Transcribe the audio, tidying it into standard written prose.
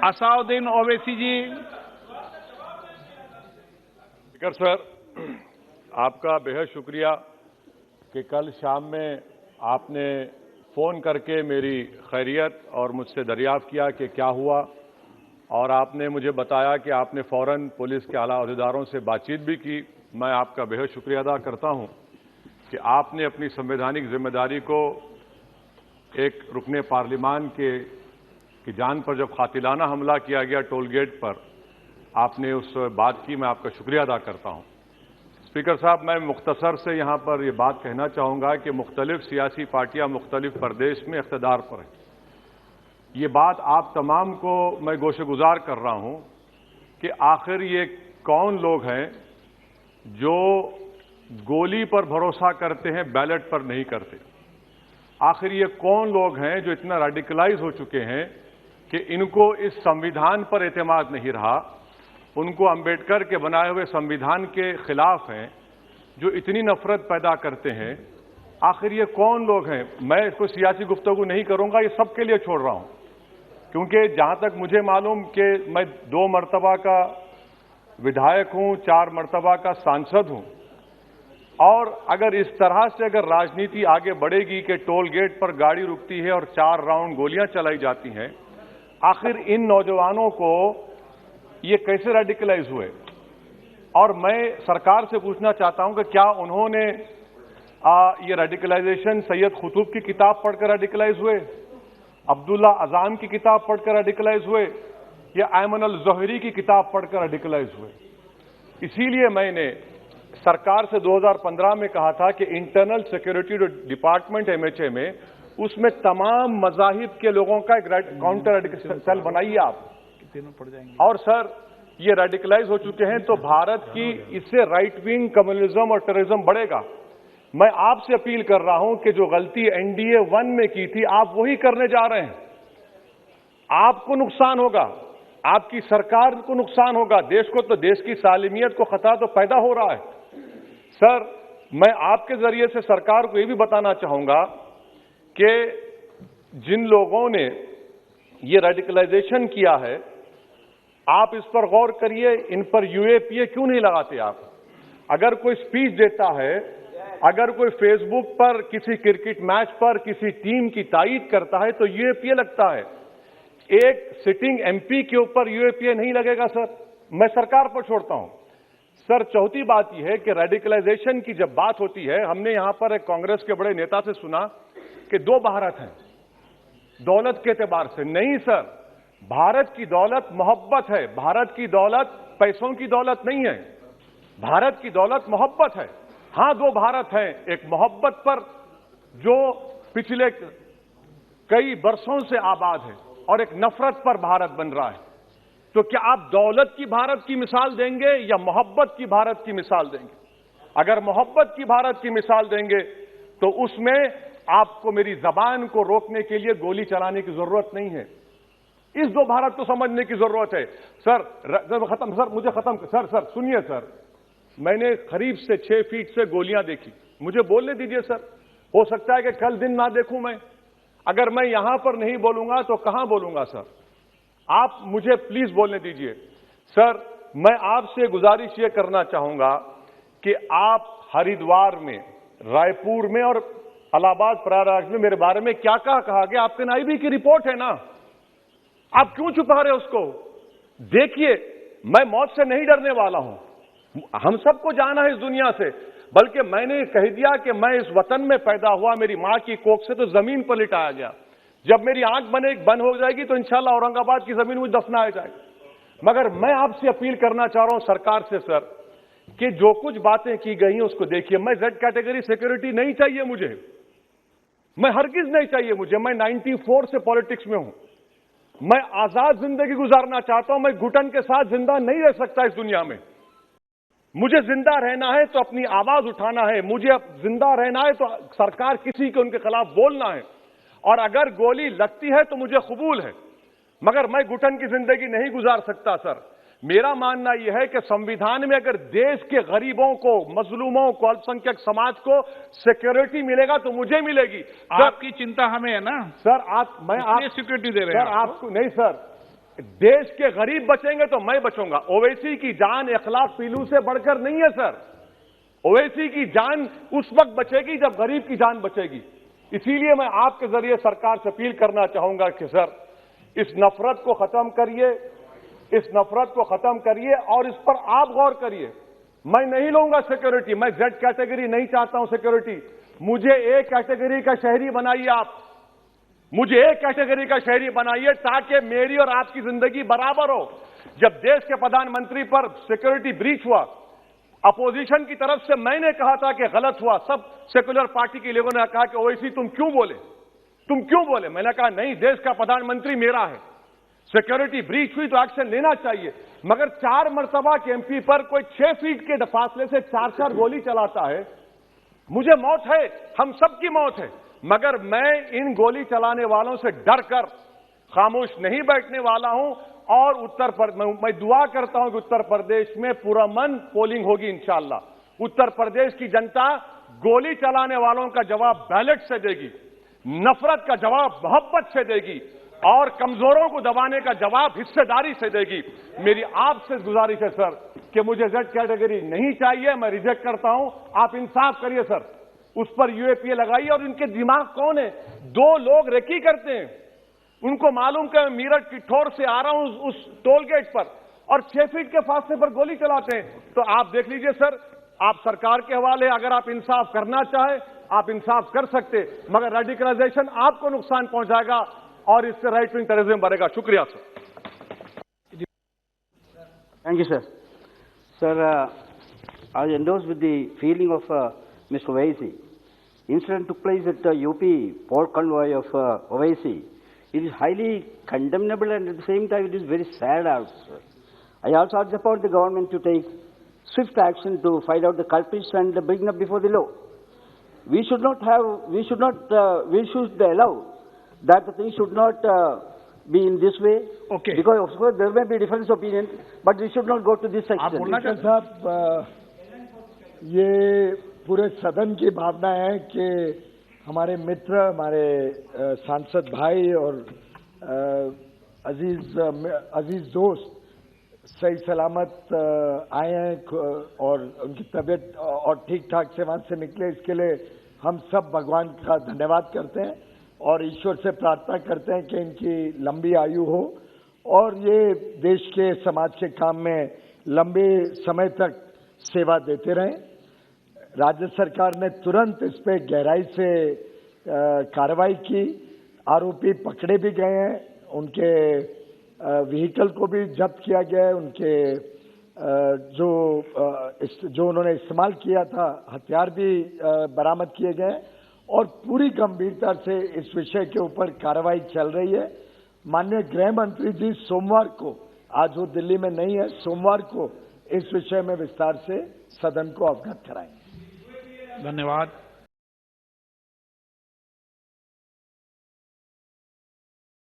असाउद्दीन ओवैसी जी। Speaker sir, आपका बेहद शुक्रिया कि कल शाम में आपने फ़ोन करके मेरी खैरियत और मुझसे दरियाफ्त किया कि क्या हुआ, और आपने मुझे बताया कि आपने फ़ौरन पुलिस के आला अहदेदारों से बातचीत भी की। मैं आपका बेहद शुक्रिया अदा करता हूं कि आपने अपनी संवैधानिक जिम्मेदारी को एक रुकने पार्लिमान की जान पर जब कातिलाना हमला किया गया टोल गेट पर, आपने उस बात की। मैं आपका शुक्रिया अदा करता हूं। स्पीकर साहब, मैं मुख्तसर से यहां पर यह बात कहना चाहूंगा कि मुख्तलिफ सियासी पार्टियां मुख्तलिफ प्रदेश में इख्तिदार पर हैं। ये बात आप तमाम को मैं गोशेगुजार कर रहा हूं कि आखिर ये कौन लोग हैं जो गोली पर भरोसा करते हैं, बैलेट पर नहीं करते। आखिर ये कौन लोग हैं जो इतना रेडिकलाइज हो चुके हैं कि इनको इस संविधान पर एतमाद नहीं रहा, उनको अंबेडकर के बनाए हुए संविधान के खिलाफ हैं, जो इतनी नफरत पैदा करते हैं। आखिर ये कौन लोग हैं? मैं इसको सियासी गुफ्तगू नहीं करूंगा, ये सबके लिए छोड़ रहा हूं, क्योंकि जहां तक मुझे मालूम कि मैं 2 मरतबा का विधायक हूं, 4 मरतबा का सांसद हूं, और अगर इस तरह से अगर राजनीति आगे बढ़ेगी कि टोल गेट पर गाड़ी रुकती है और 4 राउंड गोलियां चलाई जाती हैं, आखिर इन नौजवानों को ये कैसे रेडिकलाइज हुए? और मैं सरकार से पूछना चाहता हूं कि क्या उन्होंने ये रेडिकलाइजेशन सैयद कुतुब की किताब पढ़कर रेडिकलाइज हुए, अब्दुल्ला अजाम की किताब पढ़कर रेडिकलाइज हुए, या अयमन अल ज़ोहरी की किताब पढ़कर रेडिकलाइज हुए? इसीलिए मैंने सरकार से 2015 में कहा था कि इंटरनल सिक्योरिटी डिपार्टमेंट एमएचए में उसमें तमाम मजाहिब के लोगों का एक काउंटर रेडिकल सेल बनाइए आप। और सर, ये रेडिकलाइज हो चुके हैं तो भारत की इससे राइट विंग कम्युनिज्म और टेररिज्म बढ़ेगा। मैं आपसे अपील कर रहा हूं कि जो गलती एनडीए 1 में की थी, आप वही करने जा रहे हैं। आपको नुकसान होगा, आपकी सरकार को नुकसान होगा, देश को तो, देश की सालिमियत को खतरा तो पैदा हो रहा है। सर, मैं आपके जरिए से सरकार को यह भी बताना चाहूंगा कि जिन लोगों ने ये रेडिकलाइजेशन किया है, आप इस पर गौर करिए, इन पर यूएपीए क्यों नहीं लगाते आप? अगर कोई स्पीच देता है, अगर कोई फेसबुक पर किसी क्रिकेट मैच पर किसी टीम की तारीफ करता है तो यूएपीए लगता है। एक सिटिंग एमपी के ऊपर यूएपीए नहीं लगेगा सर। मैं सरकार पर छोड़ता हूं। सर, चौथी बात यह है कि रेडिकलाइजेशन की जब बात होती है, हमने यहां पर एक कांग्रेस के बड़े नेता से सुना कि 2 भारत हैं दौलत के एतबार से। नहीं सर, भारत की दौलत मोहब्बत है। भारत की दौलत पैसों की दौलत नहीं है, भारत की दौलत मोहब्बत है। हां, 2 भारत हैं, एक मोहब्बत पर जो पिछले कई बरसों से आबाद है, और एक नफरत पर भारत बन रहा है। तो क्या आप दौलत की भारत की मिसाल देंगे या मोहब्बत की भारत की मिसाल देंगे? अगर मोहब्बत की भारत की मिसाल देंगे तो उसमें आपको मेरी जबान को रोकने के लिए गोली चलाने की जरूरत नहीं है। इस 2 भारत को समझने की जरूरत है। सर, खत्म सर, मुझे खत्म सर सुनिए सर, मैंने करीब से 6 फीट से गोलियां देखी, मुझे बोलने दीजिए सर। हो सकता है कि कल दिन ना देखूं मैं। अगर मैं यहां पर नहीं बोलूंगा तो कहां बोलूंगा सर? आप मुझे प्लीज बोलने दीजिए। सर, मैं आपसे गुजारिश यह करना चाहूंगा कि आप हरिद्वार में, रायपुर में और इलाहाबाद प्रयागराज में मेरे बारे में क्या कहा गया? आपके नाईबी की रिपोर्ट है ना, आप क्यों छुपा रहे उसको? देखिए, मैं मौत से नहीं डरने वाला हूं, हम सबको जाना है इस दुनिया से। बल्कि मैंने कह दिया कि मैं इस वतन में पैदा हुआ, मेरी मां की कोख से तो जमीन पर लिटाया गया। जब मेरी आंख बंद हो जाएगी तो इंशाल्लाह औरंगाबाद की जमीन मुझे दफनाया जाएगा। मगर मैं आपसे अपील करना चाह रहा हूं सरकार से सर, कि जो कुछ बातें की गई हैं उसको देखिए। मैं Z कैटेगरी सिक्योरिटी नहीं चाहिए मुझे, मैं हरगिज नहीं चाहिए मुझे। मैं 94 से पॉलिटिक्स में हूं। मैं आजाद जिंदगी गुजारना चाहता हूं। मैं घुटन के साथ जिंदा नहीं रह सकता इस दुनिया में। मुझे जिंदा रहना है तो अपनी आवाज उठाना है, मुझे अब जिंदा रहना है तो सरकार किसी के उनके खिलाफ बोलना है, और अगर गोली लगती है तो मुझे कबूल है, मगर मैं घुटन की जिंदगी नहीं गुजार सकता सर। मेरा मानना यह है कि संविधान में अगर देश के गरीबों को, मजलूमों को, अल्पसंख्यक समाज को सिक्योरिटी मिलेगा तो मुझे मिलेगी। आपकी चिंता हमें है ना सर। मैं आप सिक्योरिटी दे रहे हैं सर, आपको नहीं सर, देश के गरीब बचेंगे तो मैं बचूंगा। ओवैसी की जान इखलाक पीलू से बढ़कर नहीं है सर। ओवैसी की जान उस वक्त बचेगी जब गरीब की जान बचेगी। इसीलिए मैं आपके जरिए सरकार से अपील करना चाहूंगा कि सर, इस नफरत को खत्म करिए, इस नफरत को खत्म करिए और इस पर आप गौर करिए। मैं नहीं लूंगा सिक्योरिटी, मैं जेड कैटेगरी नहीं चाहता हूं सिक्योरिटी। मुझे ए कैटेगरी का शहरी बनाइए आप, मुझे एक कैटेगरी का शहरी बनाइए ताकि मेरी और आपकी जिंदगी बराबर हो। जब देश के प्रधानमंत्री पर सिक्योरिटी ब्रीच हुआ, अपोजिशन की तरफ से मैंने कहा था कि गलत हुआ। सब सेक्युलर पार्टी के लोगों ने कहा कि ओवैसी तुम क्यों बोले? मैंने कहा नहीं, देश का प्रधानमंत्री मेरा है, सिक्योरिटी ब्रीच हुई तो एक्शन लेना चाहिए। मगर 4 मर्तबा के एमपी पर कोई 6 फीट के फासले से 4-4 गोली चलाता है। मुझे मौत है, हम सबकी मौत है, मगर मैं इन गोली चलाने वालों से डरकर खामोश नहीं बैठने वाला हूं। और मैं दुआ करता हूं कि उत्तर प्रदेश में पुरअमन पोलिंग होगी इंशाअल्लाह। उत्तर प्रदेश की जनता गोली चलाने वालों का जवाब बैलेट से देगी, नफरत का जवाब मोहब्बत से देगी और कमजोरों को दबाने का जवाब हिस्सेदारी से देगी। मेरी आपसे गुजारिश है सर कि मुझे जेड कैटेगरी नहीं चाहिए, मैं रिजेक्ट करता हूं। आप इंसाफ करिए सर, उस पर यूएपीए लगाइए। और इनके दिमाग कौन है? 2 लोग रेकी करते हैं, उनको मालूम कि मैं मीरठ की ठोर से आ रहा हूं उस टोल गेट पर, और 6 फीट के फासले पर गोली चलाते हैं। तो आप देख लीजिए सर, आप सरकार के हवाले, अगर आप इंसाफ करना चाहे आप इंसाफ कर सकते, मगर रेडिकलाइजेशन आपको नुकसान पहुंचाएगा और इससे राइट विंग टेररिज्म बढ़ेगा। शुक्रिया sir. Thank you, sir. Sir, I endorse with the feeling of Mr. Owaisi. Incident took place at the UP port convoy of Owaisi. It is highly condemnable and at the same time it is very sad also. I also urge upon the government to take swift action to find out the culprits and bring them before the law. We should allow that the thing should not be in this way. Okay. Because of course there may be different opinion, but we should not go to this extent. साहब, ये पूरे सदन की भावना है कि हमारे मित्र, हमारे सांसद भाई और अजीज दोस्त सही सलामत आए हैं और उनकी तबीयत और ठीक ठाक से वहां से निकले। इसके लिए हम सब भगवान का धन्यवाद करते हैं और ईश्वर से प्रार्थना करते हैं कि इनकी लंबी आयु हो और ये देश के समाज के काम में लंबे समय तक सेवा देते रहें। राज्य सरकार ने तुरंत इस पे गहराई से कार्रवाई की, आरोपी पकड़े भी गए हैं, उनके व्हीकल को भी जब्त किया गया है, उनके जो उन्होंने इस्तेमाल किया था हथियार भी बरामद किए गए और पूरी गंभीरता से इस विषय के ऊपर कार्रवाई चल रही है। माननीय गृह मंत्री जी सोमवार को, आज वो दिल्ली में नहीं है, सोमवार को इस विषय में विस्तार से सदन को अवगत कराएंगे। धन्यवाद।